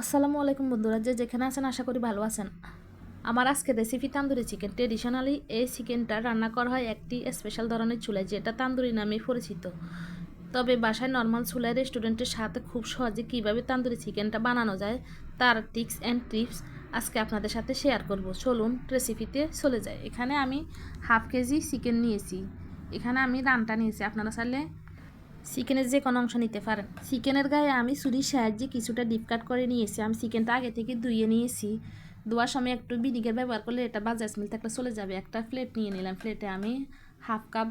আসসালামু আলাইকুম বন্ধুরা, যে যেখানে আছেন আশা করি ভালো আছেন। আমার আজকে রেসিপি তান্দুরি চিকেন। ট্রেডিশনালি এই চিকেনটা রান্না করা হয় একটি স্পেশাল ধরনের চুলায়, যেটা তান্দুরি নামে পরিচিত। তবে বাসায় নর্মাল চুলায় রেস্টুরেন্টের সাথে খুব সহজে কীভাবে তান্দুরি চিকেনটা বানানো যায় তার টিপস অ্যান্ড ট্রিপস আজকে আপনাদের সাথে শেয়ার করব। চলুন রেসিপিতে চলে যায়। এখানে আমি হাফ কেজি চিকেন নিয়েছি। এখানে আমি রানটা নিয়েছি, আপনারা চাইলে চিকেনের যে কোনো অংশ নিতে পারেন। চিকেনের গায়ে আমি ছুরির সাহায্যে কিছুটা ডিপ কাট করে নিয়েছি। আমি চিকেনটা আগে থেকে ধুয়ে নিয়েছি। ধোয়ার সময় একটু ভিনেগার ব্যবহার করলে এটা বাজে স্মেল থাকলে চলে যাবে। একটা প্লেট নিয়ে নিলাম। প্লেটে আমি হাফ কাপ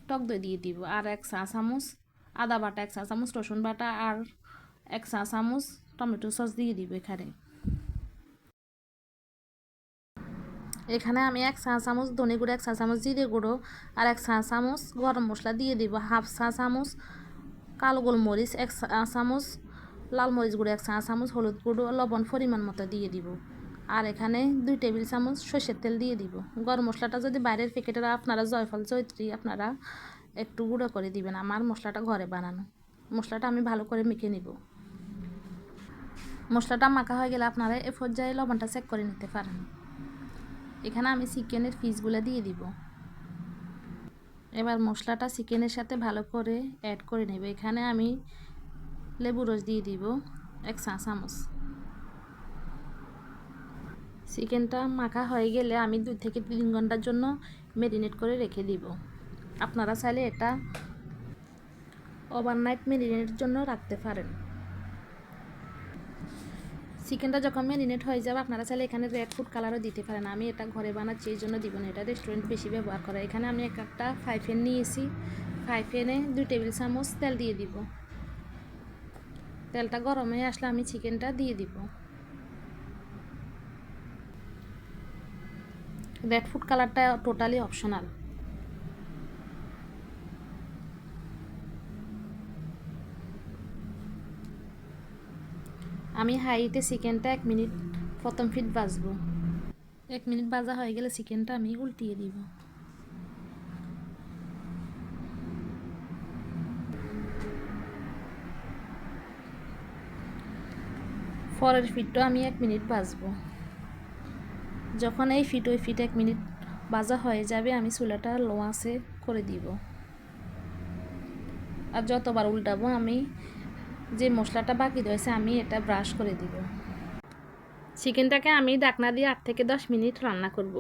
টক দই দিয়ে দিব, আর 1 চা চামচ আদা বাটা, 1 চা চামচ রসুন বাটা, আর 1 চা চামচ টমেটো সস দিয়ে দিব। এখানে আমি 1 চা চামচ ধনে গুঁড়ো, 1 চা চামচ জিরে গুঁড়ো আর 1 চা চামচ গরম মশলা দিয়ে দিব। হাফ চা চামচ কালো গোলমরিচ, 1 চা চামচ লাল মরিচ গুঁড়ো, 1 চা চামচ হলুদ গুঁড়ো, লবণ পরিমাণ মতো দিয়ে দিব। আর এখানে 2 টেবিল চামচ সরষের তেল দিয়ে দিব। গরম মশলাটা যদি বাইরের প্যাকেটের আপনারা জয়ফল জয়ত্রী আপনারা একটু গুঁড়ো করে দিবেন। আমার মশলাটা ঘরে বানানো। মশলাটা আমি ভালো করে মেখে নিব। মশলাটা মাখা হয়ে গেলে আপনারা এ পর্যায়ে লবণটা চেক করে নিতে পারেন। এখানে আমি চিকেনের পিসগুলো দিয়ে দিব। এবার মশলাটা চিকেনের সাথে ভালো করে অ্যাড করে নেব। এখানে আমি লেবু রস দিয়ে দিব 1 চা চামচ। চিকেনটা মাখা হয়ে গেলে আমি 2 থেকে 3 ঘন্টার জন্য ম্যারিনেট করে রেখে দিব। আপনারা চাইলে এটা ওভারনাইট ম্যারিনেটের জন্য রাখতে পারেন। চিকেনটা যখন ম্যারিনেট হয়ে যাবে আপনারা চাইলে এখানে রেড ফুড কালারও দিতে পারেন। আমি এটা ঘরে বানাচ্ছি, এই জন্য দিব না, এটা রেস্টুরেন্ট বেশি ব্যবহার করে। এখানে আমি একটা ফ্রাই প্যান নিয়েছি। ফ্রাই প্যানে 2 টেবিল চামচ তেল দিয়ে দিব। তেলটা গরম হয়ে আসলে আমি চিকেনটা দিয়ে দিব। রেড ফুড কালারটা টোটালি অপশনাল। আমি হাইতে চিকেনটা 1 মিনিট প্রথম ফিট ভাজবো। 1 মিনিট ভাজা হয়ে গেলে চিকেনটা আমি উল্টিয়ে দিব। পরের ফিটটা আমি 1 মিনিট ভাজবো। যখন এই ফিট ওই ফিট 1 মিনিট ভাজা হয়ে যাবে আমি চুলাটা লো আঁচে করে দিব। আর যতবার উল্টাবো আমি যে মশলাটা বাকি রয়েছে আমি এটা ব্রাশ করে দিব। চিকেনটাকে আমি ঢাকনা দিয়ে 8 থেকে 10 মিনিট রান্না করব।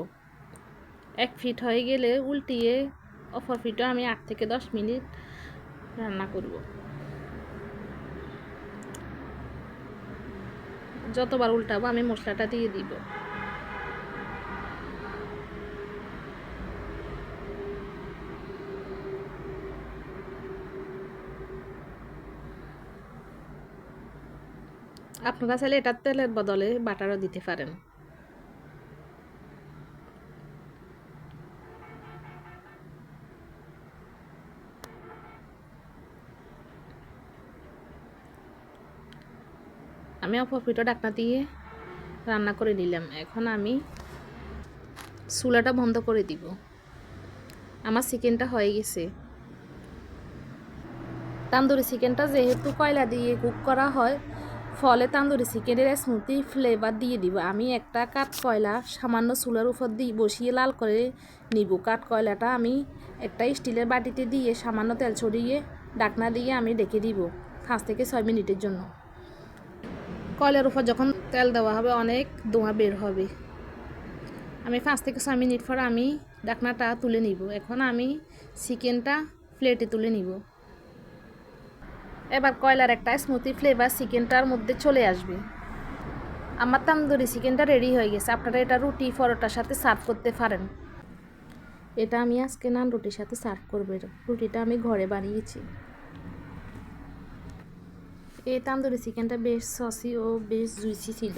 1 ফিট হয়ে গেলে উল্টিয়ে অপর ফিটও আমি 8 থেকে 10 মিনিট রান্না করব। যতবার উল্টাবো আমি মশলাটা দিয়ে দিব। আপনারা চাইলে এটা তেলের বদলে বাটারও দিতে পারেন। আমি অপর পিঠটা ঢাকনা দিয়ে রান্না করে নিলাম। এখন আমি চুলাটা বন্ধ করে দিব। আমার চিকেনটা হয়ে গেছে। তান্দুরি চিকেনটা যেহেতু কয়লা দিয়ে কুক করা হয়, ফলে তান্দুরি চিকেনের স্মুথি ফ্লেভার দিয়ে দিব। আমি একটা কাঠ কয়লা সামান্য চুলার উপর দিয়ে বসিয়ে লাল করে নিব। কাঠ কয়লাটা আমি একটা স্টিলের বাটিতে দিয়ে সামান্য তেল ছড়িয়ে ঢাকনা দিয়ে আমি ঢেকে দিব 5 থেকে 6 মিনিটের জন্য। কয়লার উপর যখন তেল দেওয়া হবে অনেক ধোঁয়া বের হবে। আমি 5 থেকে 6 মিনিট পর আমি ঢাকনাটা তুলে নিব। এখন আমি চিকেনটা প্লেটে তুলে নিব। এবার কয়লার একটা স্মুথি ফ্লেভার চিকেনটার মধ্যে চলে আসবে। আমার তান্দুরি চিকেনটা রেডি হয়ে গেছে। আপনারা এটা রুটি পরোটার সাথে সার্ভ করতে পারেন। এটা আমি আজকে নান রুটির সাথে সার্ভ করব। রুটিটা আমি ঘরে বানিয়েছি। এই তান্দুরি চিকেনটা বেশ সসি ও বেশ জুইসি ছিল।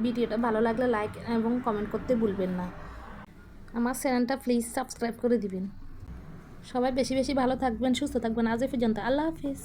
ভিডিওটা ভালো লাগলে লাইক এবং কমেন্ট করতে ভুলবেন না। আমার চ্যানেলটা প্লিজ সাবস্ক্রাইব করে দিবেন। সবাই বেশি বেশি ভালো থাকবেন, সুস্থ থাকবেন। আজ এ পর্যন্ত, আল্লাহ হাফিজ।